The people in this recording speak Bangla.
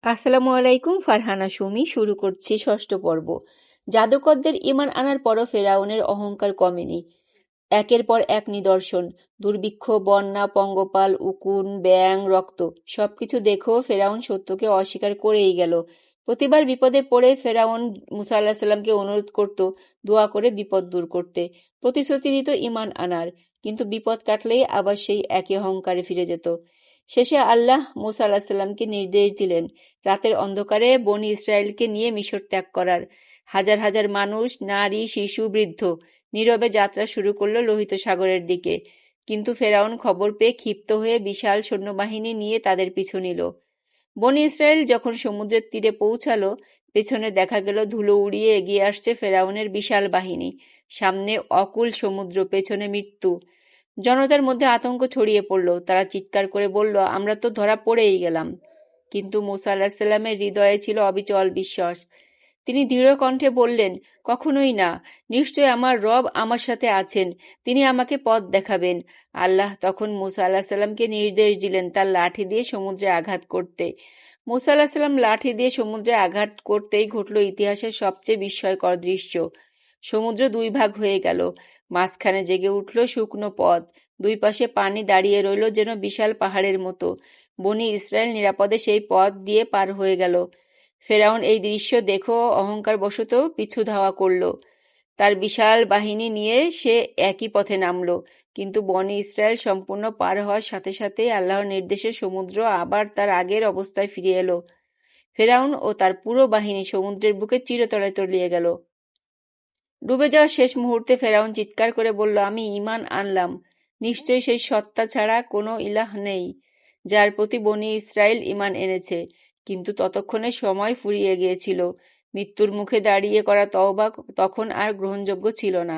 আসসালামু আলাইকুম। ফারহানা সুমি শুরু করছি ষষ্ঠ পর্ব। জাদুকরদের ঈমান আনার পরও ফেরাউনের অহংকার কমেনি। একের পর এক নিদর্শন, দুর্ভিক্ষ, বন্যা, পঙ্গপাল, উকুন, ব্যাঙ, রক্ত, সবকিছু দেখেও ফেরাউন সত্যকে অস্বীকার করেই গেল। প্রতিবার বিপদে পড়ে ফেরাউন মুসা আল্লাহ সাল্লামকে অনুরোধ করত দোয়া করে বিপদ দূর করতে, প্রতিশ্রুতি দিত ঈমান আনার, কিন্তু বিপদ কাটলেই আবার সেই একই অহংকারে ফিরে যেত। শেষে আল্লাহ মুসা আল্লাহ সাল্লামকে নির্দেশ দিলেন রাতের অন্ধকারে বনি ইসরায়েলকে নিয়ে মিশর ত্যাগ করার। হাজার হাজার মানুষ, নারী, শিশু, বৃদ্ধ নীরবে যাত্রা শুরু করলো লোহিত সাগরের দিকে। কিন্তু ফেরাউন খবর পেয়ে ক্ষিপ্ত হয়ে বিশাল সৈন্যবাহিনী নিয়ে তাদের পিছু নিল। বনি ইসরায়েল যখন সমুদ্রের তীরে পৌঁছালো, পেছনে দেখা গেল ধুলো উড়িয়ে এগিয়ে আসছে ফেরাউনের বিশাল বাহিনী। সামনে অকুল সমুদ্র, পেছনে মৃত্যু। জনতার মধ্যে আতঙ্ক ছড়িয়ে পড়ল। তারা চিৎকার করে বলল, আমরা তো ধরা পড়েই গেলাম। কিন্তু মুসা আলাহিসাল্লামের হৃদয়ে ছিল অবিচল বিশ্বাস। তিনি দৃঢ় কণ্ঠে বললেন, কখনোই না, নিশ্চয় আমার রব আমার সাথে আছেন, তিনি আমাকে পথ দেখাবেন। আল্লাহ তখন মুসা আলাহিসাল্লামকে নির্দেশ দিলেন তার লাঠি দিয়ে সমুদ্রে আঘাত করতে। মুসা আলাহিসাল্লাম লাঠি দিয়ে সমুদ্রে আঘাত করতেই ঘটল ইতিহাসের সবচেয়ে বিস্ময়কর দৃশ্য। সমুদ্র দুই ভাগ হয়ে গেল, মাঝখানে জেগে উঠল শুকনো পথ। দুই পাশে পানি দাঁড়িয়ে রইল যেন বিশাল পাহাড়ের মতো। বনি ইসরায়েল নিরাপদে সেই পথ দিয়ে পার হয়ে গেল। ফেরাউন এই দৃশ্য দেখো অহংকারবশত পিছু ধাওয়া করল। তার বিশাল বাহিনী নিয়ে সে একই পথে নামল। কিন্তু বনি ইসরায়েল সম্পূর্ণ পার হওয়ার সাথে সাথেই আল্লাহর নির্দেশে সমুদ্র আবার তার আগের অবস্থায় ফিরে এলো। ফেরাউন ও তার পুরো বাহিনী সমুদ্রের বুকে চিরতরে তলিয়ে গেল। ডুবে যাওয়ার শেষ মুহূর্তে ফেরাউন চিৎকার করে বলল, আমি ঈমান আনলাম, নিশ্চয়ই সেই সত্তা ছাড়া কোনো ইলাহ নেই যার প্রতি বনী ইসরায়েল ঈমান এনেছে। কিন্তু ততক্ষণে সময় ফুরিয়ে গিয়েছিল। মৃত্যুর মুখে দাঁড়িয়ে করা তওবা তখন আর গ্রহণযোগ্য ছিল না।